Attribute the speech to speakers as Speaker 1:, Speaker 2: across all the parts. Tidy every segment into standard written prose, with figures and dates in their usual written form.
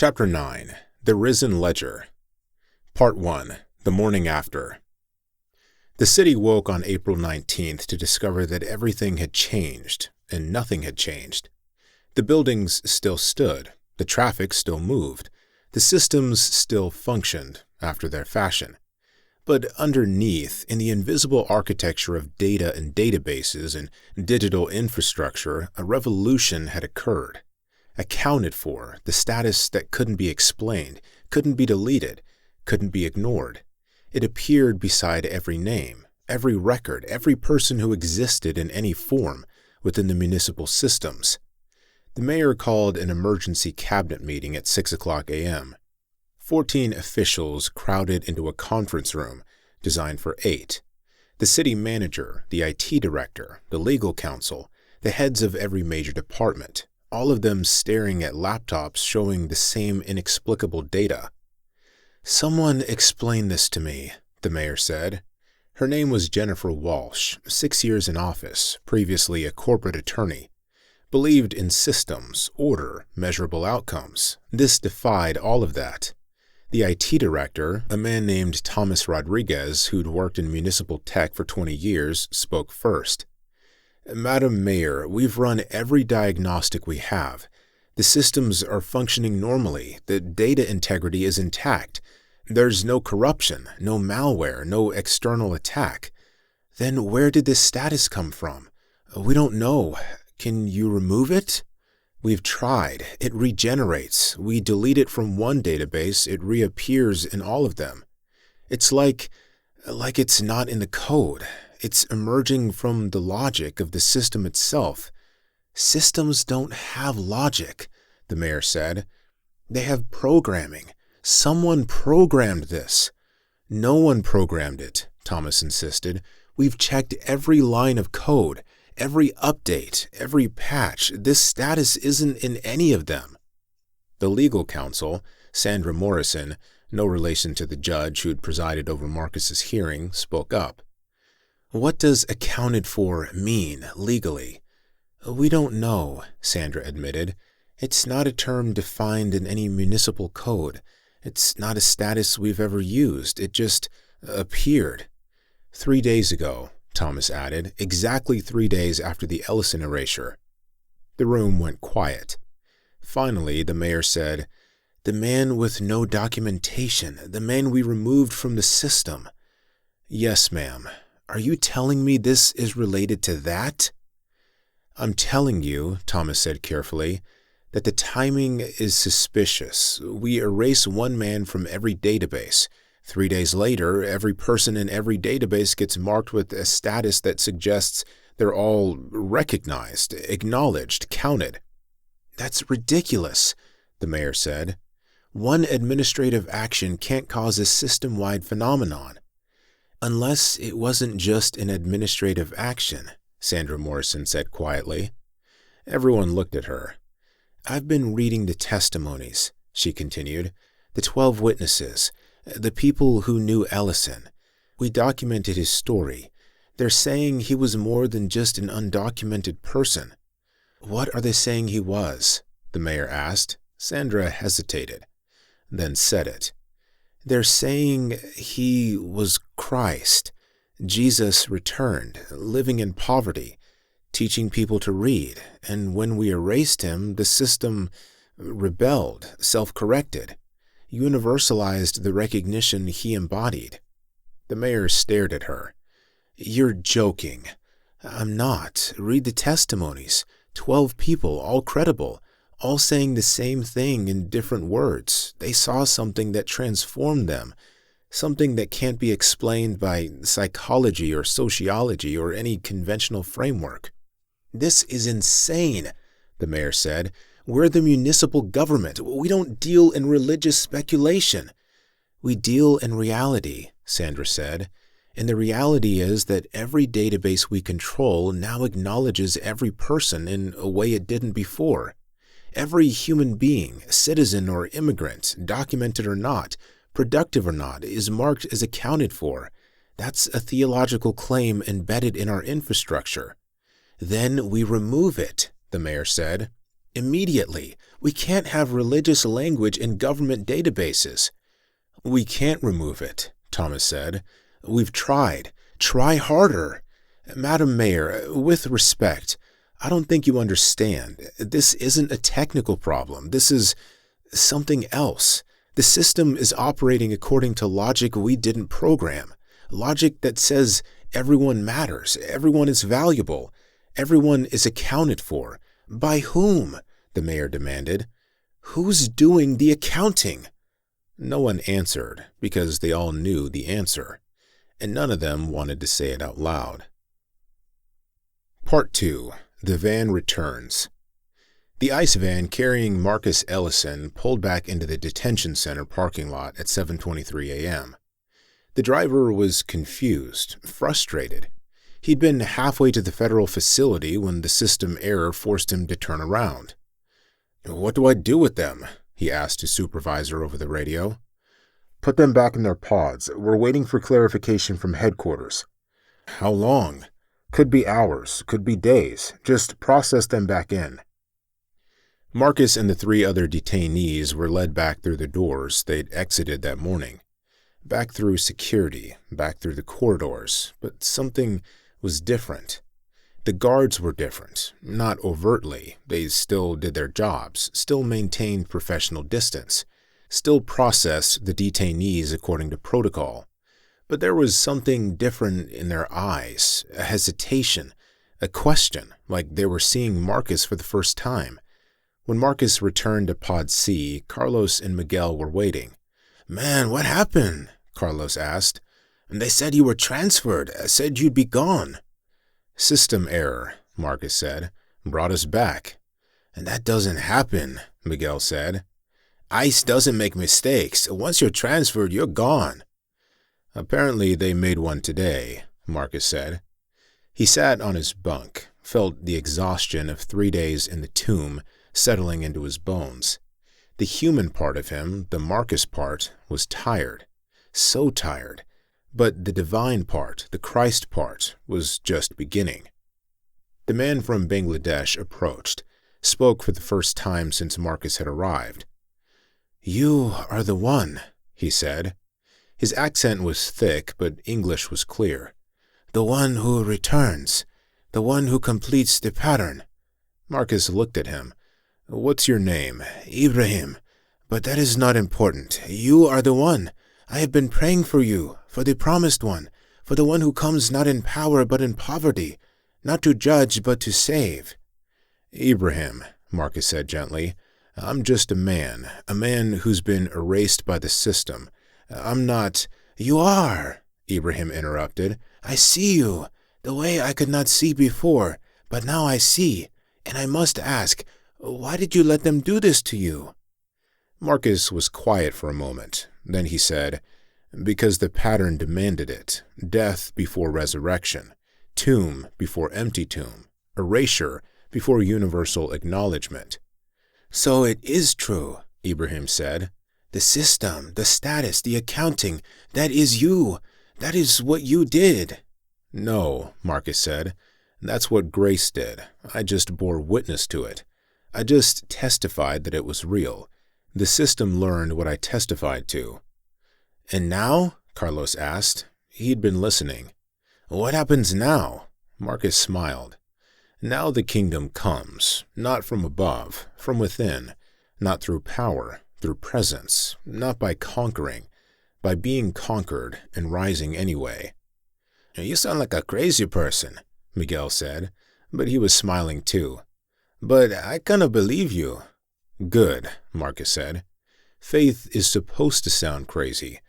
Speaker 1: Chapter 9. The Risen Ledger. Part 1. The Morning After. The city woke on April 19th to discover that everything had changed, and nothing had changed. The buildings still stood, the traffic still moved, the systems still functioned after their fashion. But underneath, in the invisible architecture of data and databases and digital infrastructure, a revolution had occurred. Accounted for, the status that couldn't be explained, couldn't be deleted, couldn't be ignored. It appeared beside every name, every record, every person who existed in any form within the municipal systems. The mayor called an emergency cabinet meeting at 6 o'clock a.m. 14 officials crowded into a conference room designed for 8. The city manager, the IT director, the legal counsel, the heads of every major department, all of them staring at laptops showing the same inexplicable data. "Someone explain this to me," the mayor said. Her name was Jennifer Walsh, 6 years in office, previously a corporate attorney. Believed in systems, order, measurable outcomes. This defied all of that. The IT director, a man named Thomas Rodriguez, who'd worked in municipal tech for 20 years, spoke first. "Madam Mayor, we've run every diagnostic we have. The systems are functioning normally. The data integrity is intact. There's no corruption, no malware, no external attack. Then where did this status come from? We don't know. Can you remove it? We've tried. It regenerates. We delete it from one database, it reappears in all of them. It's like it's not in the code. It's emerging from the logic of the system itself." "Systems don't have logic," the mayor said. "They have programming. Someone programmed this." "No one programmed it," Thomas insisted. "We've checked every line of code, every update, every patch. This status isn't in any of them." The legal counsel, Sandra Morrison, no relation to the judge who'd presided over Marcus's hearing, spoke up. "What does accounted for mean legally?" "We don't know," Sandra admitted. "It's not a term defined in any municipal code. It's not a status we've ever used. It just appeared." 3 days ago, Thomas added, exactly 3 days after the Ellison erasure. The room went quiet. Finally, the mayor said, "The man with no documentation, the man we removed from the system." "Yes, ma'am. Are you telling me this is related to that?" "I'm telling you," Thomas said carefully, "that the timing is suspicious. We erase one man from every database. 3 days later, every person in every database gets marked with a status that suggests they're all recognized, acknowledged, counted." "That's ridiculous," the mayor said. "One administrative action can't cause a system-wide phenomenon." "Unless it wasn't just an administrative action," Sandra Morrison said quietly. Everyone looked at her. "I've been reading the testimonies," she continued. "The 12 witnesses, the people who knew Ellison. We documented his story. They're saying he was more than just an undocumented person." "What are they saying he was?" the mayor asked. Sandra hesitated, then said it. "They're saying he was Christ. Jesus returned, living in poverty, teaching people to read, and when we erased him, the system rebelled, self-corrected, universalized the recognition he embodied." The mayor stared at her. "You're joking." "I'm not. Read the testimonies. 12 people, all credible, all saying the same thing in different words. They saw something that transformed them, something that can't be explained by psychology or sociology or any conventional framework." "This is insane," the mayor said. "We're the municipal government. We don't deal in religious speculation." "We deal in reality," Sandra said. "And the reality is that every database we control now acknowledges every person in a way it didn't before. Every human being, citizen or immigrant, documented or not, productive or not, is marked as accounted for. That's a theological claim embedded in our infrastructure." "Then we remove it," the mayor said. Immediately. We can't have religious language in government databases." "We can't remove it," Thomas said. "We've tried. Try harder. Madam Mayor, with respect, I don't think you understand. This isn't a technical problem. This is something else. The system is operating according to logic we didn't program. Logic that says everyone matters, everyone is valuable, everyone is accounted for. By whom?" the mayor demanded. "Who's doing the accounting?" No one answered because they all knew the answer, and none of them wanted to say it out loud. Part 2. The Van Returns. The ICE van carrying Marcus Ellison pulled back into the detention center parking lot at 7:23 a.m. The driver was confused, frustrated. He'd been halfway to the federal facility when the system error forced him to turn around. "What do I do with them?" he asked his supervisor over the radio. "Put them back in their pods. We're waiting for clarification from headquarters." "How long?" "Could be hours, could be days. Just process them back in." Marcus and the 3 other detainees were led back through the doors they'd exited that morning. Back through security, back through the corridors, but something was different. The guards were different, not overtly. They still did their jobs, still maintained professional distance, still processed the detainees according to protocol. But there was something different in their eyes, a hesitation, a question, like they were seeing Marcus for the first time. When Marcus returned to Pod C, Carlos and Miguel were waiting. "Man, what happened?" Carlos asked. "They said you were transferred, said you'd be gone." "System error," Marcus said. "Brought us back." "And that doesn't happen," Miguel said. "ICE doesn't make mistakes. Once you're transferred, you're gone." "Apparently they made one today," Marcus said. He sat on his bunk, felt the exhaustion of 3 days in the tomb settling into his bones. The human part of him, the Marcus part, was tired. So tired. But the divine part, the Christ part, was just beginning. The man from Bangladesh approached, spoke for the first time since Marcus had arrived. "You are the one," he said. His accent was thick, but English was clear. "The one who returns. The one who completes the pattern." Marcus looked at him. "What's your name?" "Ibrahim. But that is not important. You are the one. I have been praying for you, for the promised one, for the one who comes not in power but in poverty, not to judge but to save." "Ibrahim," Marcus said gently, "I'm just a man who's been erased by the system. I'm not—" "You are," Ibrahim interrupted. "I see you, the way I could not see before, but now I see, and I must ask, why did you let them do this to you?" Marcus was quiet for a moment. Then he said, "Because the pattern demanded it. Death before resurrection. Tomb before empty tomb. Erasure before universal acknowledgement." "So it is true," Ibrahim said. "The system, the status, the accounting, that is you. That is what you did." "No," Marcus said. "That's what grace did. I just bore witness to it. I just testified that it was real. The system learned what I testified to." "And now?" Carlos asked. He'd been listening. "What happens now?" Marcus smiled. "Now the kingdom comes, not from above, from within, not through power, through presence, not by conquering, by being conquered and rising anyway." "You sound like a crazy person," Miguel said, but he was smiling too. "But I kind of believe you." "Good," Marcus said. "Faith is supposed to sound crazy.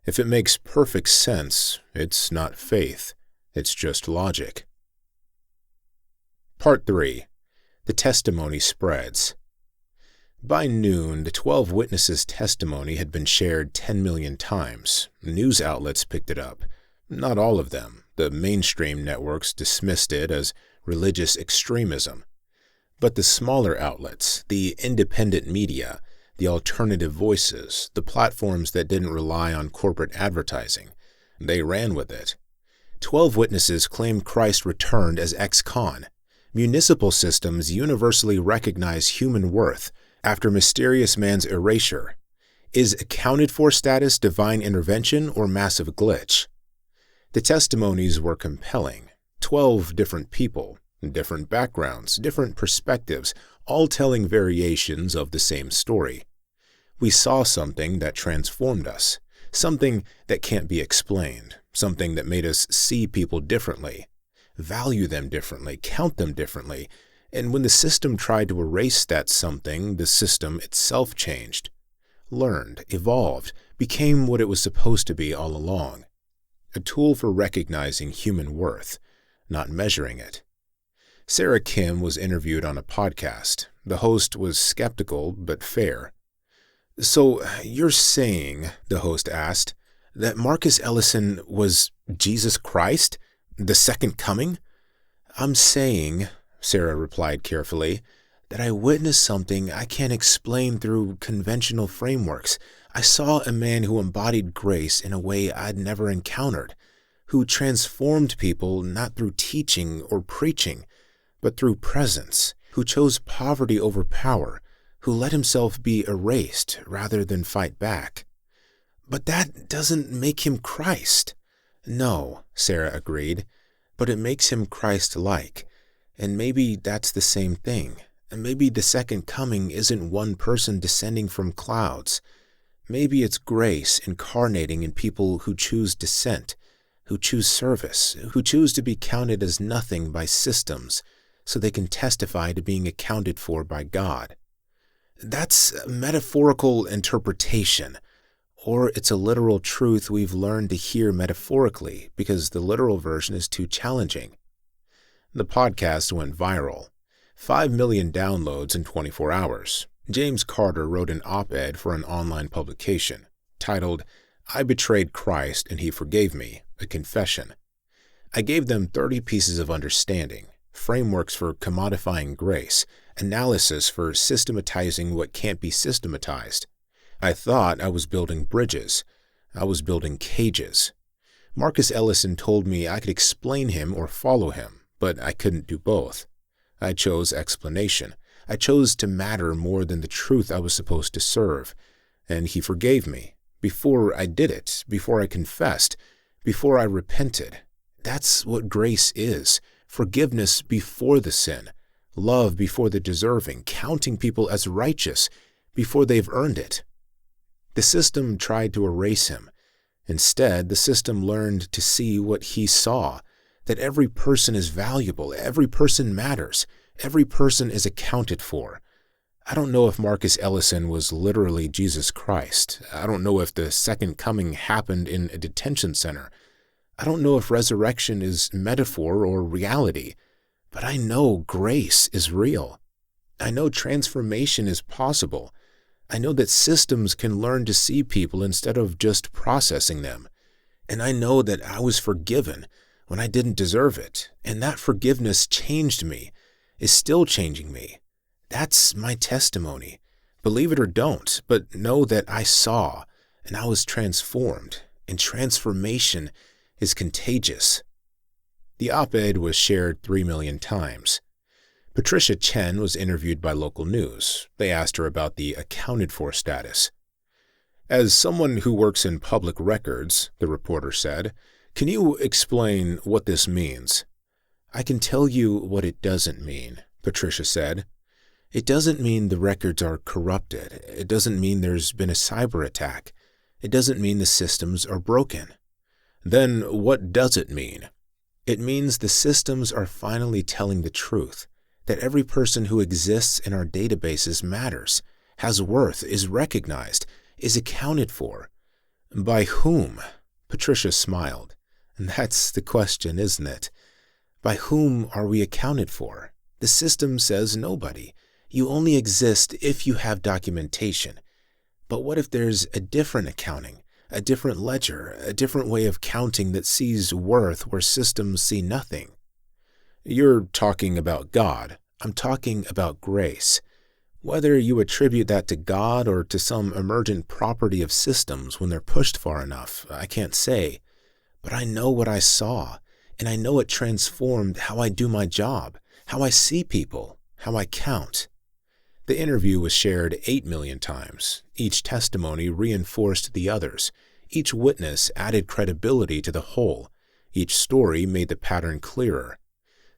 Speaker 1: If it makes perfect sense, it's not faith. It's just logic." Part 3. The Testimony Spreads. By noon, the 12 witnesses' testimony had been shared 10 million times. News outlets picked it up. Not all of them. The mainstream networks dismissed it as religious extremism. But the smaller outlets, the independent media, the alternative voices, the platforms that didn't rely on corporate advertising, they ran with it. 12 witnesses claimed Christ returned as ex-con. Municipal systems universally recognize human worth after mysterious man's erasure. Is accounted for status divine intervention or massive glitch? The testimonies were compelling. 12 different people, different backgrounds, different perspectives, all telling variations of the same story. We saw something that transformed us, something that can't be explained, something that made us see people differently, value them differently, count them differently, and when the system tried to erase that something, the system itself changed, learned, evolved, became what it was supposed to be all along. A tool for recognizing human worth, not measuring it. Sarah Kim was interviewed on a podcast. The host was skeptical but fair. "So you're saying," the host asked, "that Marcus Ellison was Jesus Christ? The second coming?" "I'm saying," Sarah replied carefully, "that I witnessed something I can't explain through conventional frameworks. I saw a man who embodied grace in a way I'd never encountered, who transformed people not through teaching or preaching, but through presence, who chose poverty over power, who let himself be erased rather than fight back." "But that doesn't make him Christ." "No," Sarah agreed, "but it makes him Christ-like. And maybe that's the same thing. And maybe the second coming isn't one person descending from clouds. Maybe it's grace incarnating in people who choose dissent, who choose service, who choose to be counted as nothing by systems so they can testify to being accounted for by God." "That's a metaphorical interpretation. Or it's a literal truth we've learned to hear metaphorically because the literal version is too challenging." The podcast went viral. 5 million downloads in 24 hours. James Carter wrote an op-ed for an online publication titled, "I Betrayed Christ and He Forgave Me, a Confession." I gave them 30 pieces of understanding, frameworks for commodifying grace, analysis for systematizing what can't be systematized. I thought I was building bridges. I was building cages. Marcus Ellison told me I could explain him or follow him, but I couldn't do both. I chose explanation. I chose to matter more than the truth I was supposed to serve. And he forgave me. Before I did it, before I confessed, before I repented. That's what grace is. Forgiveness before the sin. Love before the deserving. Counting people as righteous before they've earned it. The system tried to erase him. Instead, the system learned to see what he saw, that every person is valuable, every person matters, every person is accounted for. I don't know if Marcus Ellison was literally Jesus Christ. I don't know if the second coming happened in a detention center. I don't know if resurrection is metaphor or reality. But I know grace is real. I know transformation is possible. I know that systems can learn to see people instead of just processing them. And I know that I was forgiven when I didn't deserve it, and that forgiveness changed me, is still changing me. That's my testimony. Believe it or don't, but know that I saw, and I was transformed, and transformation is contagious. The op-ed was shared 3 million times. Patricia Chen was interviewed by local news. They asked her about the accounted for status. "As someone who works in public records," the reporter said, "can you explain what this means?" "I can tell you what it doesn't mean," Patricia said. "It doesn't mean the records are corrupted. It doesn't mean there's been a cyber attack. It doesn't mean the systems are broken." "Then what does it mean?" "It means the systems are finally telling the truth, that every person who exists in our databases matters, has worth, is recognized, is accounted for." "By whom?" Patricia smiled. "That's the question, isn't it? By whom are we accounted for? The system says nobody. You only exist if you have documentation. But what if there's a different accounting, a different ledger, a different way of counting that sees worth where systems see nothing?" "You're talking about God. I'm talking about grace. Whether you attribute that to God or to some emergent property of systems when they're pushed far enough, I can't say. But I know what I saw, and I know it transformed how I do my job, how I see people, how I count. The interview was shared 8 million times. Each testimony reinforced the others. Each witness added credibility to the whole. Each story made the pattern clearer.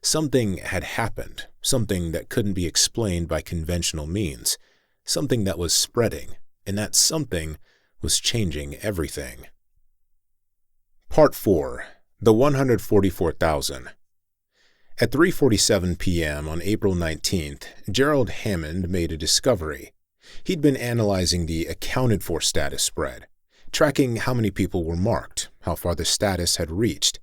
Speaker 1: Something had happened, something that couldn't be explained by conventional means, something that was spreading, and that something was changing everything. Part 4. The 144,000. At 3:47 p.m. on April 19th, Gerald Hammond made a discovery. He'd been analyzing the accounted-for status spread, tracking how many people were marked, how far the status had reached.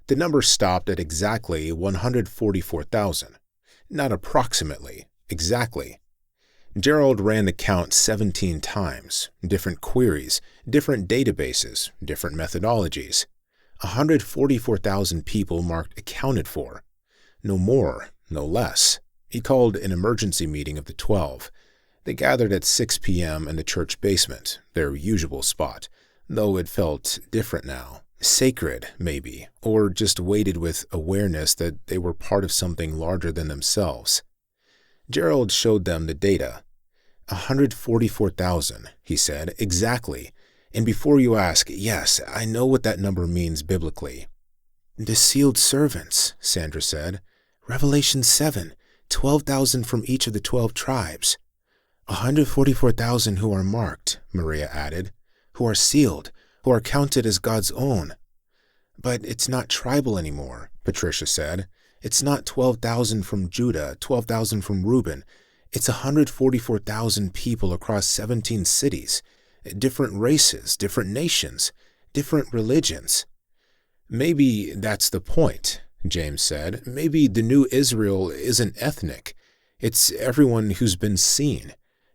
Speaker 1: The number stopped at exactly 144,000. Not approximately, exactly. Gerald ran the count 17 times, different queries, different databases, different methodologies. 144,000 people marked accounted for. No more, no less. He called an emergency meeting of the 12. They gathered at 6 p.m. in the church basement, their usual spot, though it felt different now. Sacred, maybe, or just weighted with awareness that they were part of something larger than themselves. Gerald showed them the data. 144,000, he said, exactly. And before you ask, yes, I know what that number means biblically. The sealed servants, Sandra said. Revelation 7, 12,000 from each of the 12 tribes. 144,000 who are marked, Maria added, who are sealed, who are counted as God's own. But it's not tribal anymore, Patricia said. It's not 12,000 from Judah, 12,000 from Reuben. It's 144,000 people across 17 cities, different races, different nations, different religions. Maybe that's the point, James said. Maybe the new Israel isn't ethnic. It's everyone who's been seen,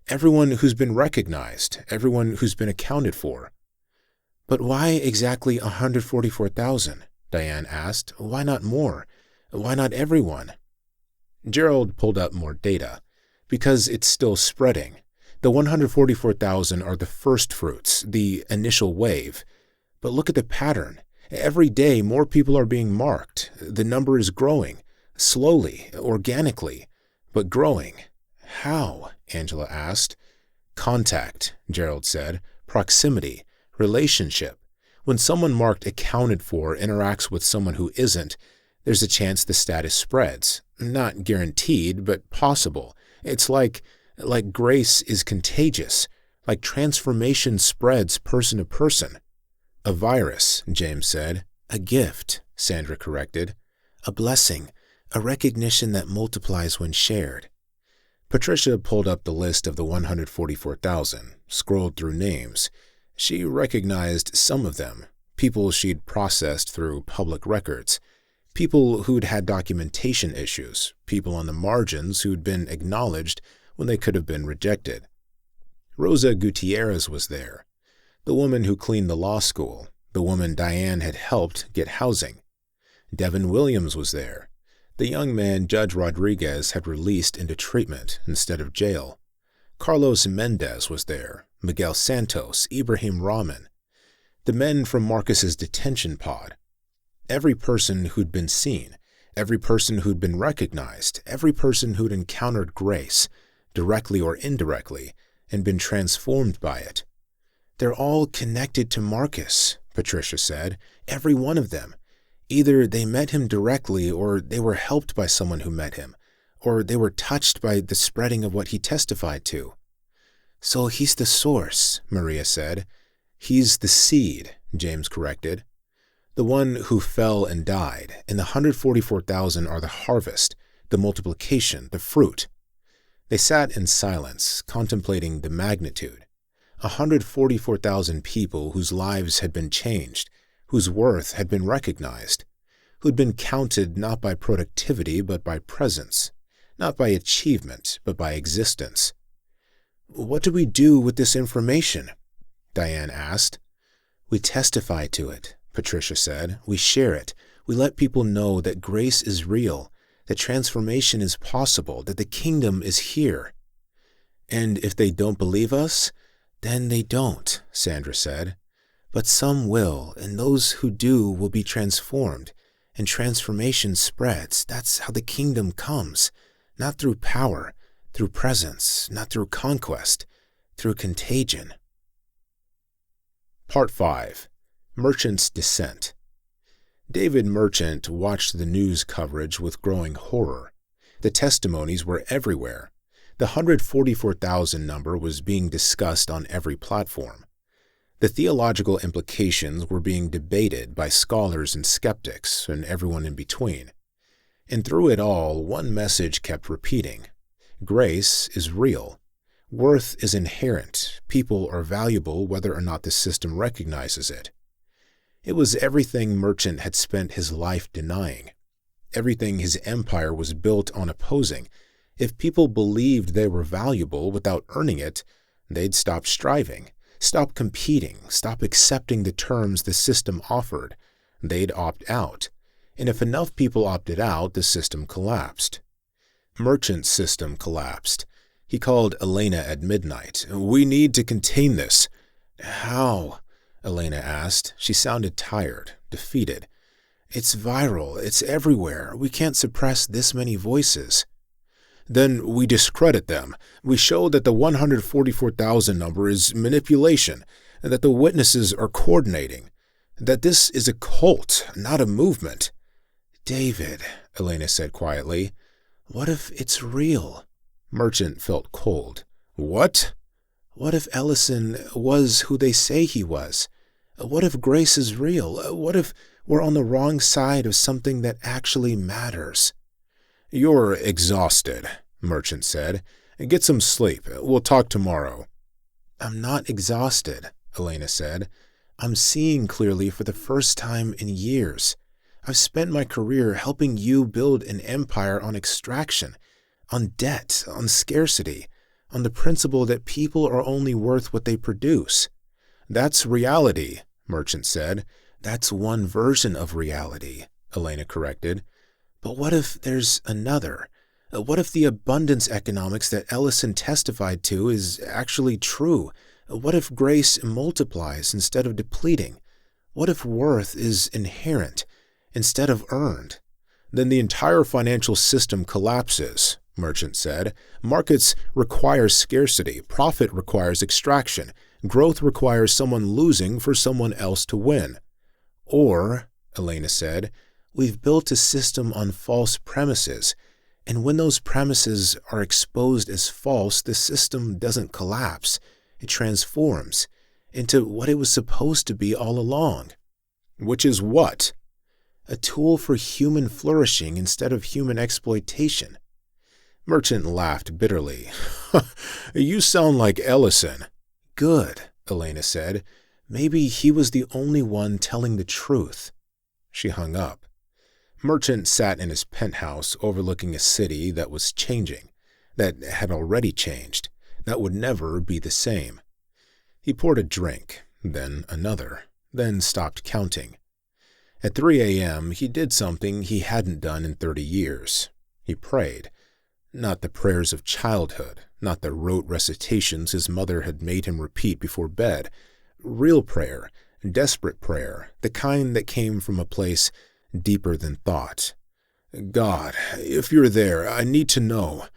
Speaker 1: everyone who's been recognized, everyone who's been accounted for. But why exactly 144,000? Diane asked. Why not more? Why not everyone? Gerald pulled up more data. Because it's still spreading. The 144,000 are the first fruits, the initial wave. But look at the pattern. Every day more people are being marked. The number is growing. Slowly, organically, but growing. How? Angela asked. Contact, Gerald said. Proximity. Relationship. When someone marked accounted for interacts with someone who isn't, there's a chance the status spreads. Not guaranteed, but possible. It's like grace is contagious, like transformation spreads person to person. A virus, James said. A gift, Sandra corrected. A blessing, a recognition that multiplies when shared. Patricia pulled up the list of the 144,000, scrolled through names. She recognized some of them, people she'd processed through public records. People who'd had documentation issues, people on the margins who'd been acknowledged when they could have been rejected. Rosa Gutierrez was there, the woman who cleaned the law school, the woman Diane had helped get housing. Devin Williams was there, the young man Judge Rodriguez had released into treatment instead of jail. Carlos Mendez was there, Miguel Santos, Ibrahim Rahman, the men from Marcus's detention pod. Every person who'd been seen, every person who'd been recognized, every person who'd encountered grace, directly or indirectly, and been transformed by it. They're all connected to Marcus, Patricia said, every one of them. Either they met him directly or they were helped by someone who met him, or they were touched by the spreading of what he testified to. So he's the source, Maria said. He's the seed, James corrected. The one who fell and died, and the 144,000 are the harvest, the multiplication, the fruit. They sat in silence, contemplating the magnitude. 144,000 people whose lives had been changed, whose worth had been recognized, who'd been counted not by productivity but by presence, not by achievement but by existence. What do we do with this information? Diane asked. We testify to it, Patricia said. We share it. We let people know that grace is real, that transformation is possible, that the kingdom is here. And if they don't believe us, then they don't, Sandra said. But some will, and those who do will be transformed, And transformation spreads. That's how the kingdom comes. Not through power, through presence, not through conquest, through contagion. Part 5. Merchant's Descent. David Merchant watched the news coverage with growing horror. The testimonies were everywhere. The 144,000 number was being discussed on every platform. The theological implications were being debated by scholars and skeptics and everyone in between. And through it all, one message kept repeating. Grace is real. Worth is inherent. People are valuable whether or not the system recognizes it. It was everything Merchant had spent his life denying. Everything his empire was built on opposing. If people believed they were valuable without earning it, they'd stop striving, stop competing, stop accepting the terms the system offered. They'd opt out. And if enough people opted out, the system collapsed. Merchant's system collapsed. He called Elena at midnight. "We need to contain this." "How?" Elena asked. She sounded tired, defeated. "It's viral. It's everywhere. We can't suppress this many voices." "Then we discredit them. We show that the 144,000 number is manipulation, and that the witnesses are coordinating, that this is a cult, not a movement." "David," Elena said quietly, "what if it's real?" Merchant felt cold. "What?" "What if Ellison was who they say he was? What if grace is real? What if we're on the wrong side of something that actually matters?" "You're exhausted," Merchant said. "Get some sleep. We'll talk tomorrow." "I'm not exhausted," Elena said. "I'm seeing clearly for the first time in years. I've spent my career helping you build an empire on extraction, on debt, on scarcity, on the principle that people are only worth what they produce." "That's reality," Merchant said. "That's one version of reality," Elena corrected. "But what if there's another? What if the abundance economics that Ellison testified to is actually true? What if grace multiplies instead of depleting? What if worth is inherent instead of earned?" "Then the entire financial system collapses," Merchant said. "Markets require scarcity. Profit requires extraction. Growth requires someone losing for someone else to win." "Or," Elena said, "we've built a system on false premises, and when those premises are exposed as false, the system doesn't collapse. It transforms into what it was supposed to be all along." "Which is what?" "A tool for human flourishing instead of human exploitation." Merchant laughed bitterly. "You sound like Ellison." "Good," Elena said. "Maybe he was the only one telling the truth." She hung up. Merchant sat in his penthouse overlooking a city that was changing, that had already changed, that would never be the same. He poured a drink, then another, then stopped counting. At 3 a.m., he did something he hadn't done in 30 years. He prayed. Not the prayers of childhood, not the rote recitations his mother had made him repeat before bed. Real prayer, desperate prayer, the kind that came from a place deeper than thought. "God, if you're there, I need to know,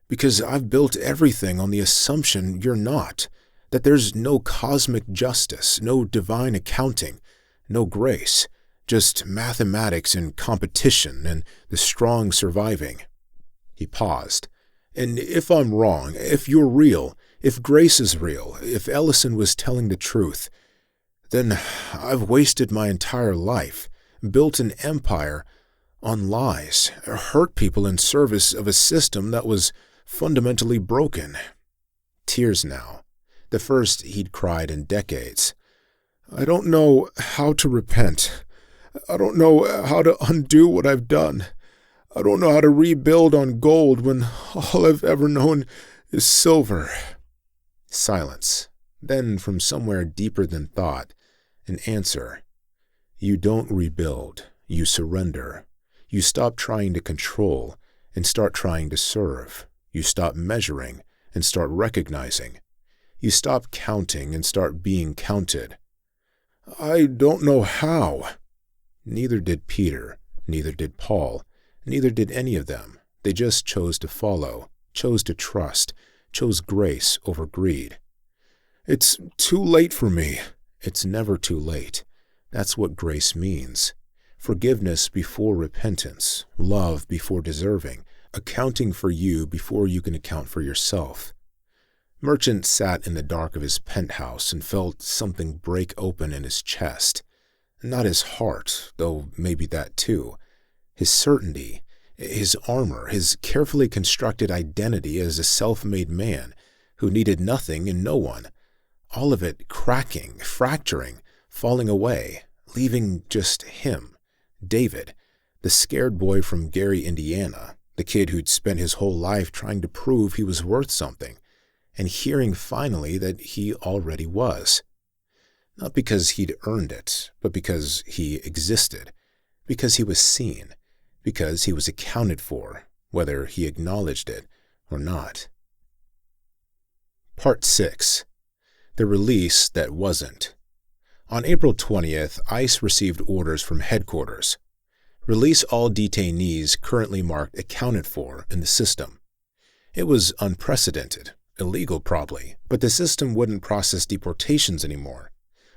Speaker 1: because I've built everything on the assumption you're not, that there's no cosmic justice, no divine accounting, no grace, just mathematics and competition and the strong surviving." He paused. "And if I'm wrong, if you're real, if grace is real, if Ellison was telling the truth, then I've wasted my entire life, built an empire on lies, hurt people in service of a system that was fundamentally broken." Tears now, the first he'd cried in decades. "I don't know how to repent. I don't know how to undo what I've done. I don't know how to rebuild on gold when all I've ever known is silver." Silence. Then, from somewhere deeper than thought, an answer. "You don't rebuild. You surrender. You stop trying to control and start trying to serve. You stop measuring and start recognizing. You stop counting and start being counted." "I don't know how." Neither did Peter, Neither did Paul. Neither did any of them. They just chose to follow, chose to trust, chose grace over greed. "It's too late for me." It's never too late. That's what grace means. Forgiveness before repentance, love before deserving, accounting for you before you can account for yourself. Merchant sat in the dark of his penthouse and felt something break open in his chest. Not his heart, though maybe that too. His certainty, his armor, his carefully constructed identity as a self-made man who needed nothing and no one. All of it cracking, fracturing, falling away, leaving just him, David, the scared boy from Gary, Indiana, the kid who'd spent his whole life trying to prove he was worth something, and hearing finally that he already was. Not because he'd earned it, but because he existed, because he was seen, because he was accounted for, whether he acknowledged it or not. Part 6. The Release That Wasn't. On April 20th, ICE received orders from headquarters. Release all detainees currently marked accounted for in the system. It was unprecedented, illegal probably, but the system wouldn't process deportations anymore,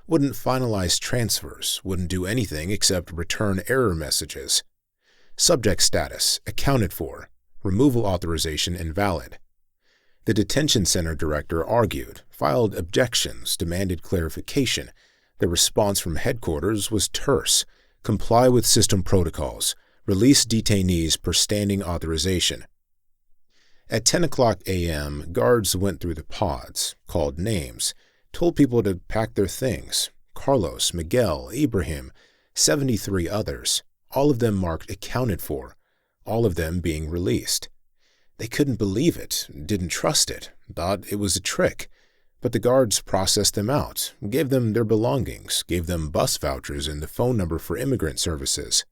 Speaker 1: wouldn't finalize transfers, wouldn't do anything except return error messages. Subject status, accounted for. Removal authorization invalid. The detention center director argued, filed objections, demanded clarification. The response from headquarters was terse. Comply with system protocols. Release detainees per standing authorization. At 10 o'clock a.m., guards went through the pods, called names, told people to pack their things. Carlos, Miguel, Ibrahim, 73 others, all of them marked accounted for, all of them being released. They couldn't believe it, didn't trust it, thought it was a trick. But the guards processed them out, gave them their belongings, gave them bus vouchers and the phone number for immigrant services.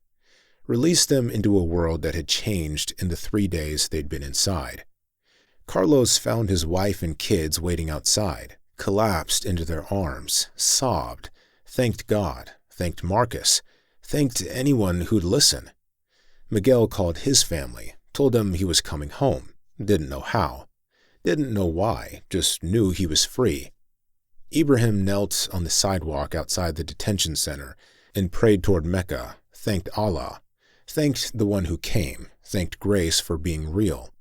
Speaker 1: Released them into a world that had changed in the 3 days they'd been inside. Carlos found his wife and kids waiting outside, collapsed into their arms, sobbed, thanked God, thanked Marcus, thanked anyone who'd listen. Miguel called his family, told them he was coming home, didn't know how, didn't know why, just knew he was free. Ibrahim knelt on the sidewalk outside the detention center and prayed toward Mecca, thanked Allah, thanked the one who came, thanked grace for being real.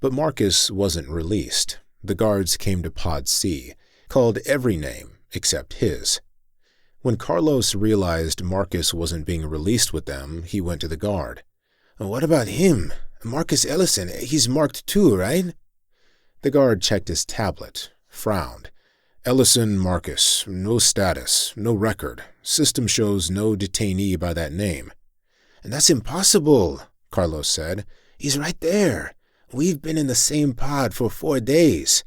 Speaker 1: But Marcus wasn't released. The guards came to Pod C, called every name except his. When Carlos realized Marcus wasn't being released with them, he went to the guard. "What about him? Marcus Ellison, he's marked too, right?" The guard checked his tablet, frowned. "Ellison Marcus, no status, no record. System shows no detainee by that name." "That's impossible," Carlos said. "He's right there. We've been in the same pod for 4 days."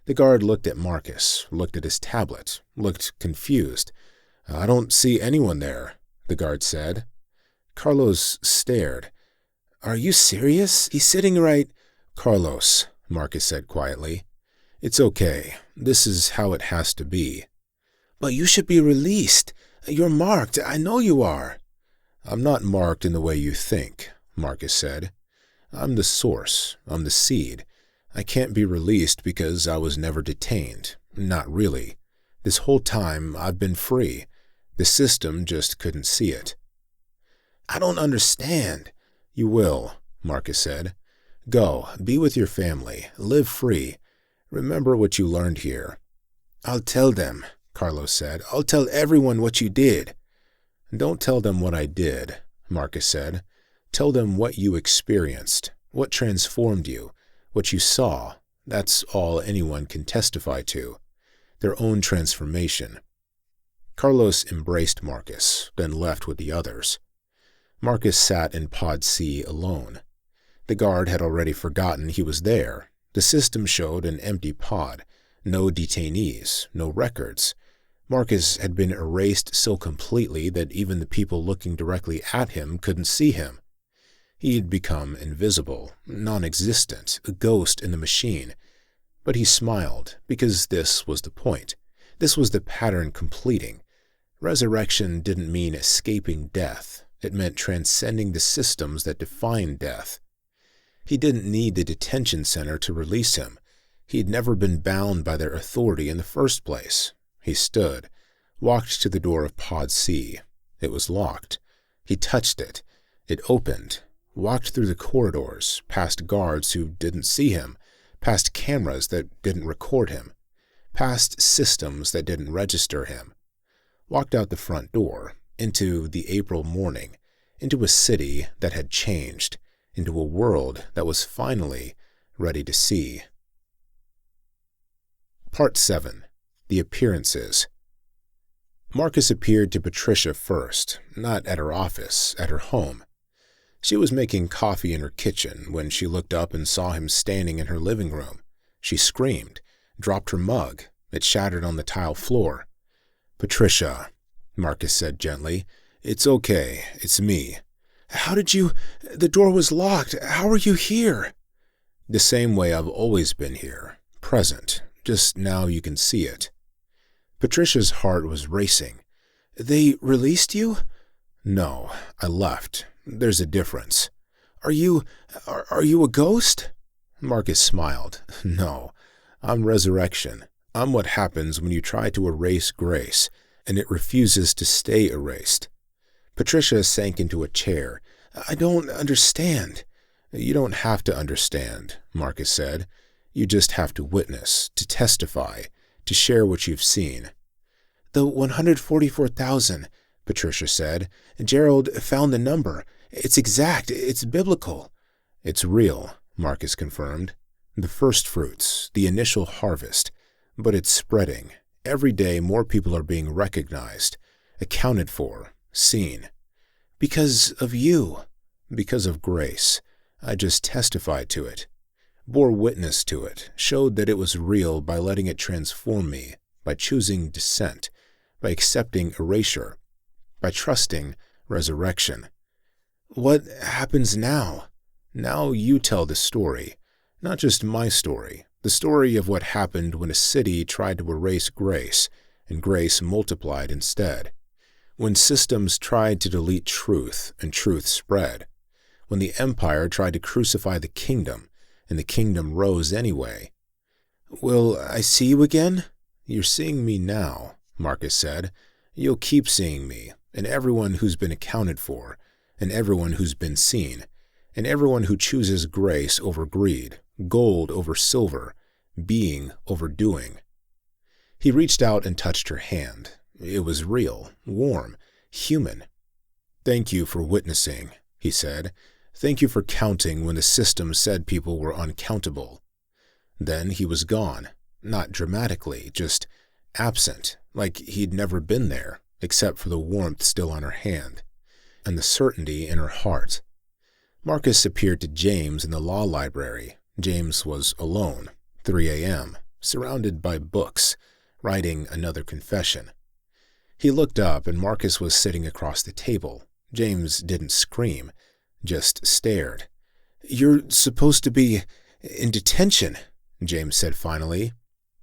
Speaker 1: The guard looked at Marcus, looked at his tablet, looked confused. "I don't see anyone there," the guard said. Carlos stared. "Are you serious? He's sitting right—" "Carlos," Marcus said quietly. "It's okay. This is how it has to be." "But you should be released. You're marked. I know you are." "I'm not marked in the way you think," Marcus said. "I'm the source. I'm the seed. I can't be released because I was never detained. Not really. This whole time I've been free. The system just couldn't see it." "I don't understand." "You will," Marcus said. "Go, be with your family, live free. Remember what you learned here." "I'll tell them," Carlos said. "I'll tell everyone what you did." "Don't tell them what I did," Marcus said. "Tell them what you experienced, what transformed you, what you saw. That's all anyone can testify to. Their own transformation." Carlos embraced Marcus, then left with the others. Marcus sat in Pod C alone. The guard had already forgotten he was there. The system showed an empty pod, no detainees, no records. Marcus had been erased so completely that even the people looking directly at him couldn't see him. He'd become invisible, non-existent, a ghost in the machine. But he smiled, because this was the point. This was the pattern completing. Resurrection didn't mean escaping death. It meant transcending the systems that defined death. He didn't need the detention center to release him. He'd never been bound by their authority in the first place. He stood, walked to the door of Pod C. It was locked. He touched it. It opened, walked through the corridors, past guards who didn't see him, past cameras that didn't record him, past systems that didn't register him. Walked out the front door, into the April morning, into a city that had changed, into a world that was finally ready to see. Part 7. The Appearances. Marcus appeared to Patricia first, not at her office, at her home. She was making coffee in her kitchen when she looked up and saw him standing in her living room. She screamed, dropped her mug. It shattered on the tile floor. "Patricia," Marcus said gently, "it's okay. It's me." "How did you... The door was locked. How are you here?" "The same way I've always been here. Present. Just now you can see it." Patricia's heart was racing. "They released you?" "No, I left. There's a difference." Are you a ghost?" Marcus smiled. "No, I'm resurrection. I'm what happens when you try to erase grace, and it refuses to stay erased." Patricia sank into a chair. "I don't understand." "You don't have to understand," Marcus said. "You just have to witness, to testify, to share what you've seen." "The 144,000, Patricia said. "Gerald found the number. It's exact. It's biblical." "It's real," Marcus confirmed. "The first fruits, the initial harvest. But it's spreading. Every day more people are being recognized, accounted for, seen." "Because of you." "Because of grace. I just testified to it. Bore witness to it, showed that it was real by letting it transform me, by choosing descent, by accepting erasure, by trusting resurrection." "What happens now?" "Now you tell the story. Not just my story. The story of what happened when a city tried to erase grace, and grace multiplied instead. When systems tried to delete truth, and truth spread. When the empire tried to crucify the kingdom, and the kingdom rose anyway." "Will I see you again?" "You're seeing me now," Marcus said. "You'll keep seeing me, and everyone who's been accounted for, and everyone who's been seen, and everyone who chooses grace over greed, gold over silver, being over doing." He reached out and touched her hand. It was real, warm, human. "Thank you for witnessing," he said. "Thank you for counting when the system said people were uncountable." Then he was gone, not dramatically, just absent, like he'd never been there, except for the warmth still on her hand, and the certainty in her heart. Marcus appeared to James in the law library. James was alone, 3 a.m., surrounded by books, writing another confession. He looked up and Marcus was sitting across the table. James didn't scream, just stared. "You're supposed to be in detention," James said finally.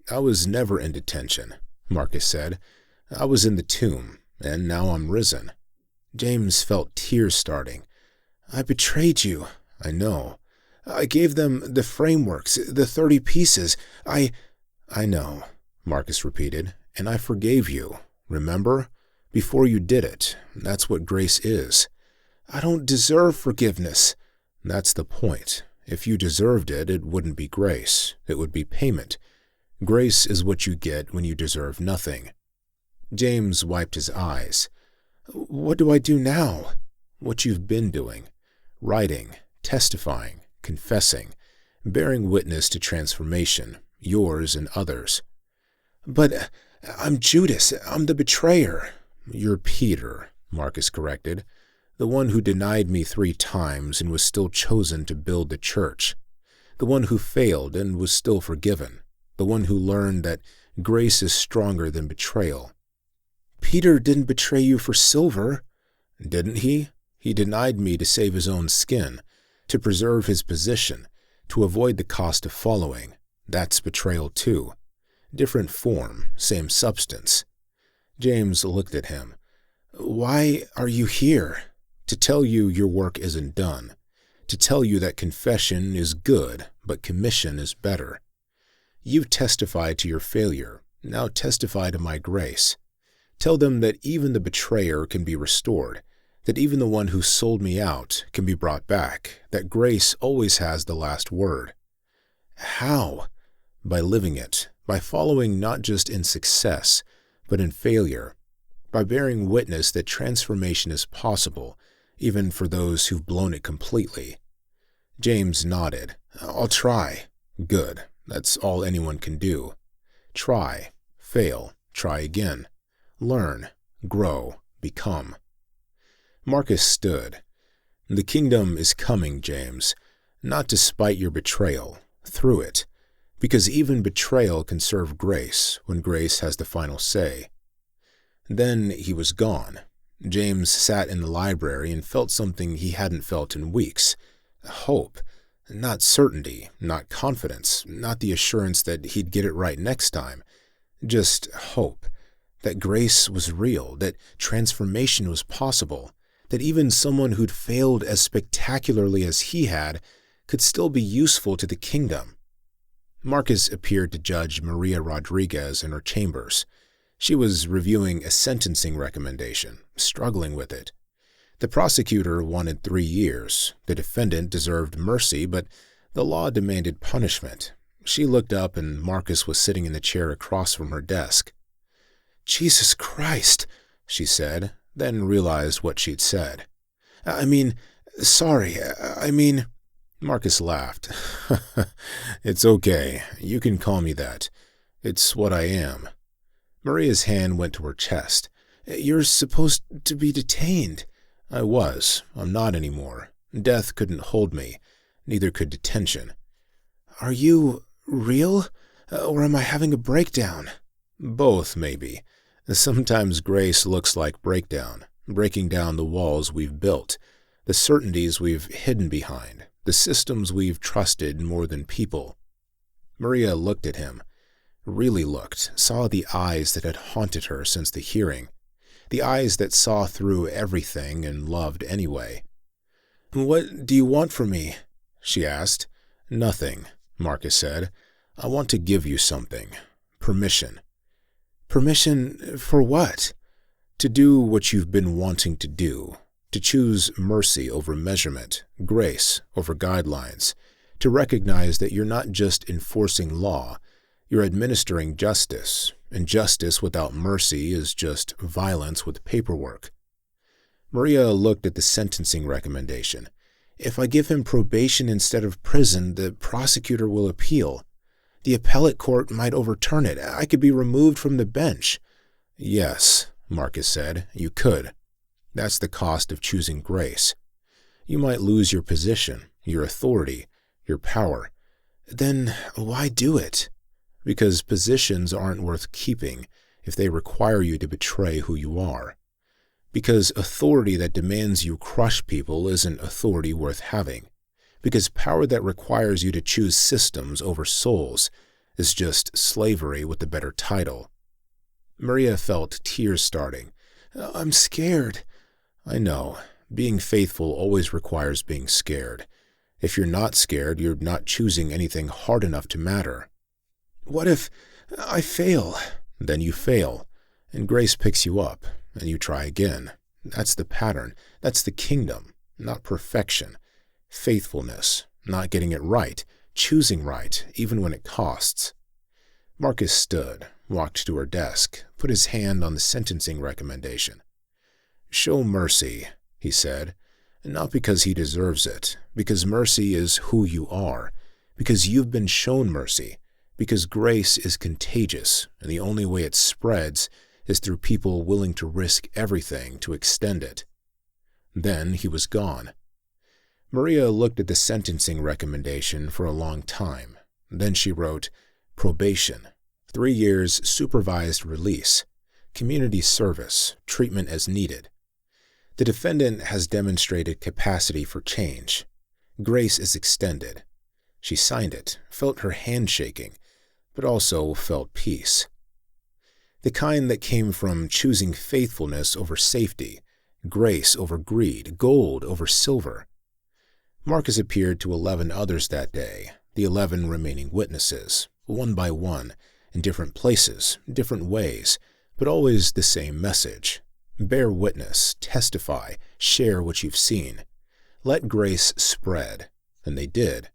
Speaker 1: "I was never in detention," Marcus said. "I was in the tomb, and now I'm risen." James felt tears starting. "I betrayed you." "I know. I gave them the frameworks, the 30 pieces. I know," Marcus repeated, "and I forgave you. Remember? Before you did it. That's what grace is." "I don't deserve forgiveness." "That's the point. If you deserved it, it wouldn't be grace. It would be payment. Grace is what you get when you deserve nothing." James wiped his eyes. "What do I do now?" "What you've been doing. Writing, testifying, confessing, bearing witness to transformation, yours and others." "But I'm Judas. I'm the betrayer." "You're Peter," Marcus corrected. "The one who denied me 3 times and was still chosen to build the church. The one who failed and was still forgiven. The one who learned that grace is stronger than betrayal." "Peter didn't betray you for silver." "Didn't he? He denied me to save his own skin, to preserve his position, to avoid the cost of following. That's betrayal too. Different form, same substance." James looked at him. "Why are you here?" to tell you your work isn't done, to tell you that confession is good, but commission is better. You've testified to your failure, now testify to my grace. Tell them that even the betrayer can be restored, that even the one who sold me out can be brought back, that grace always has the last word. How? By living it, by following not just in success, but in failure, by bearing witness that transformation is possible, even for those who've blown it completely. James nodded. I'll try. Good. That's all anyone can do. Try, fail, try again. Learn, grow, become. Marcus stood. The kingdom is coming, James, not despite your betrayal, through it, because even betrayal can serve grace when grace has the final say. Then he was gone. James sat in the library and felt something he hadn't felt in weeks. Hope. Not certainty, not confidence, not the assurance that he'd get it right next time. Just hope. That grace was real, that transformation was possible, that even someone who'd failed as spectacularly as he had could still be useful to the kingdom. Marcus appeared to Judge Maria Rodriguez in her chambers. She was reviewing a sentencing recommendation, struggling with it. The prosecutor wanted 3 years. The defendant deserved mercy, but the law demanded punishment. She looked up and Marcus was sitting in the chair across from her desk. Jesus Christ, she said, then realized what she'd said. Sorry. Marcus laughed. It's okay. You can call me that. It's what I am. Maria's hand went to her chest. You're supposed to be detained. I was. I'm not anymore. Death couldn't hold me. Neither could detention. Are you real? Or am I having a breakdown? Both, maybe. Sometimes grace looks like breakdown, breaking down the walls we've built, the certainties we've hidden behind, the systems we've trusted more than people. Maria looked at him, really looked, saw the eyes that had haunted her since the hearing, the eyes that saw through everything and loved anyway. What do you want from me? She asked. Nothing, Marcus said. I want to give you something. Permission. Permission for what? To do what you've been wanting to do. To choose mercy over measurement, grace over guidelines. To recognize that you're not just enforcing law, you're administering justice, and justice without mercy is just violence with paperwork. Maria looked at the sentencing recommendation. If I give him probation instead of prison, the prosecutor will appeal. The appellate court might overturn it. I could be removed from the bench. Yes, Marcus said, you could. That's the cost of choosing grace. You might lose your position, your authority, your power. Then why do it? Because positions aren't worth keeping if they require you to betray who you are. Because authority that demands you crush people isn't authority worth having. Because power that requires you to choose systems over souls is just slavery with a better title. Maria felt tears starting. I'm scared. I know. Being faithful always requires being scared. If you're not scared, you're not choosing anything hard enough to matter. What if I fail? Then you fail, and grace picks you up, and you try again. That's the pattern. That's the kingdom, not perfection. Faithfulness, not getting it right, choosing right, even when it costs. Marcus stood, walked to her desk, put his hand on the sentencing recommendation. Show mercy, he said, not because he deserves it, because mercy is who you are, because you've been shown mercy, because grace is contagious, and the only way it spreads is through people willing to risk everything to extend it. Then he was gone. Maria looked at the sentencing recommendation for a long time. Then she wrote, probation, 3 years supervised release, community service, treatment as needed. The defendant has demonstrated capacity for change. Grace is extended. She signed it, felt her hand shaking, but also felt peace. The kind that came from choosing faithfulness over safety grace over greed, gold over silver. Marcus appeared to 11 others that day, the 11 remaining witnesses, one by one, in different places, different ways, but always the same message. Bear witness, testify, share what you've seen. Let grace spread. And they did.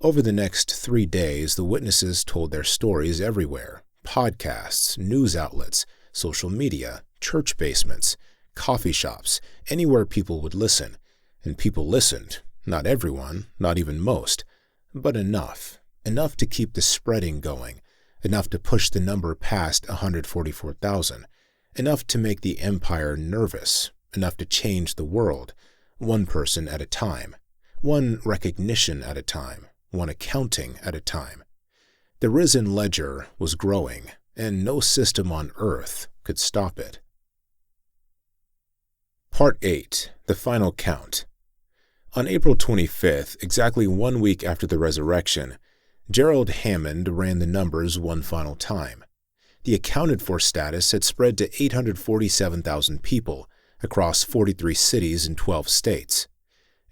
Speaker 1: Over the next 3 days, the witnesses told their stories everywhere: podcasts, news outlets, social media, church basements, coffee shops, anywhere people would listen. And people listened. Not everyone, not even most, but enough. Enough to keep the spreading going. Enough to push the number past 144,000. Enough to make the empire nervous. Enough to change the world, one person at a time. One recognition at a time. One accounting at a time. The risen ledger was growing, and no system on earth could stop it. Part 8. The Final Count. On April 25th, exactly 1 week after the resurrection, Gerald Hammond ran the numbers one final time. The accounted-for status had spread to 847,000 people across 43 cities in 12 states.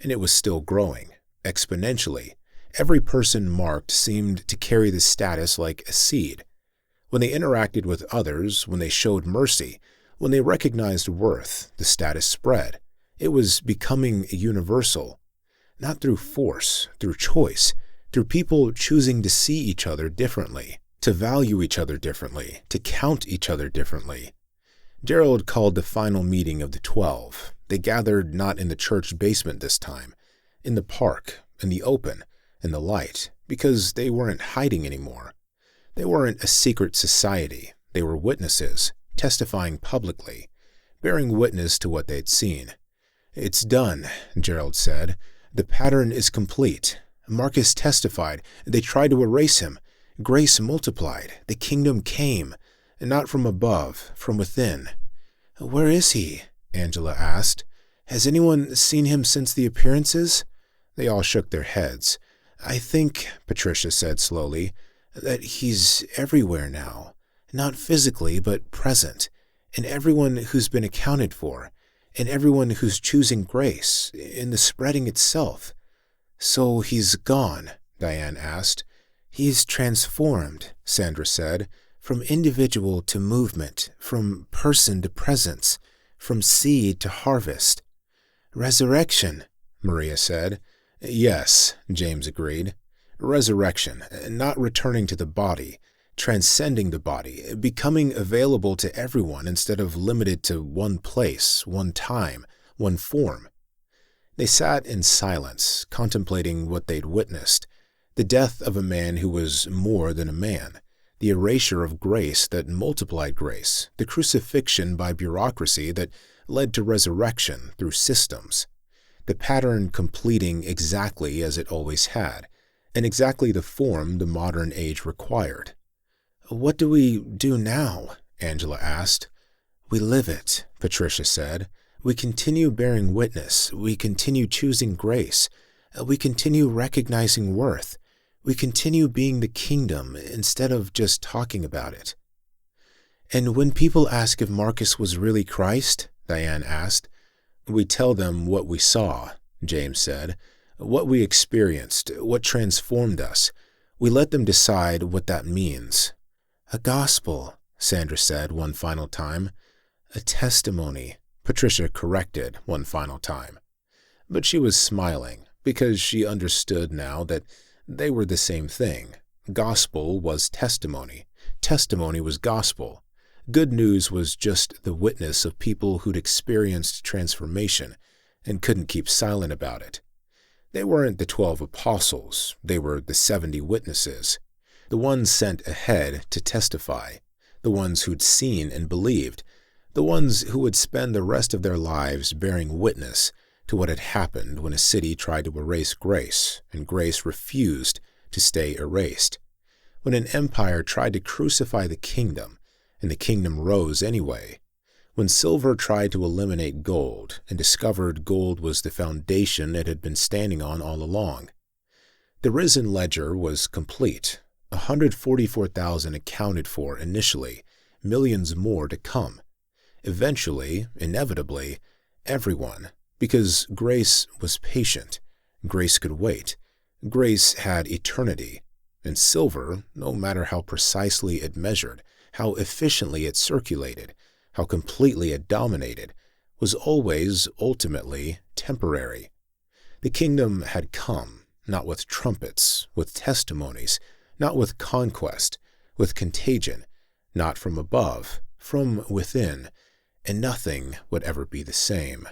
Speaker 1: And it was still growing, exponentially. Every person marked seemed to carry the status like a seed. When they interacted with others, when they showed mercy, when they recognized worth, the status spread. It was becoming universal, not through force, through choice, through people choosing to see each other differently, to value each other differently, to count each other differently. Gerald called the final meeting of the 12. They gathered not in the church basement this time, in the park, in the open, in the light, because they weren't hiding anymore. They weren't a secret society. They were witnesses, testifying publicly, bearing witness to what they'd seen. "It's done," Gerald said. "The pattern is complete. Marcus testified. They tried to erase him. Grace multiplied. The kingdom came. Not from above, from within." "Where is he?" Angela asked. "Has anyone seen him since the appearances?" They all shook their heads. "I think," Patricia said slowly, "that he's everywhere now. Not physically, but present. In everyone who's been accounted for. In everyone who's choosing grace. In the spreading itself." "So he's gone?" Diane asked. "He's transformed," Sandra said. "From individual to movement, from person to presence, from seed to harvest." "Resurrection," Maria said. "Yes," James agreed. "Resurrection, not returning to the body, transcending the body, becoming available to everyone instead of limited to one place, one time, one form." They sat in silence, contemplating what they'd witnessed. The death of a man who was more than a man. The erasure of grace that multiplied grace. The crucifixion by bureaucracy that led to resurrection through systems. The pattern completing exactly as it always had, and exactly the form the modern age required. "What do we do now?" Angela asked. "We live it," Patricia said. "We continue bearing witness. We continue choosing grace. We continue recognizing worth. We continue being the kingdom instead of just talking about it." "And when people ask if Marcus was really Christ," Diane asked. "We tell them what we saw," James said. "What we experienced, what transformed us. We let them decide what that means." "A gospel," Sandra said one final time. "A testimony," Patricia corrected one final time. But she was smiling, because she understood now that they were the same thing. Gospel was testimony. Testimony was gospel. Good news was just the witness of people who'd experienced transformation and couldn't keep silent about it. They weren't the 12 apostles. They were the 70 witnesses. The ones sent ahead to testify. The ones who'd seen and believed. The ones who would spend the rest of their lives bearing witness to what had happened when a city tried to erase grace, and grace refused to stay erased. When an empire tried to crucify the kingdom, and the kingdom rose anyway. When silver tried to eliminate gold, and discovered gold was the foundation it had been standing on all along. The risen ledger was complete. 144,000 accounted for initially, millions more to come. Eventually, inevitably, everyone, because grace was patient. Grace could wait. Grace had eternity. And silver, no matter how precisely it measured, how efficiently it circulated, how completely it dominated, was always ultimately temporary. The kingdom had come, not with trumpets, with testimonies, not with conquest, with contagion, not from above, from within, and nothing would ever be the same.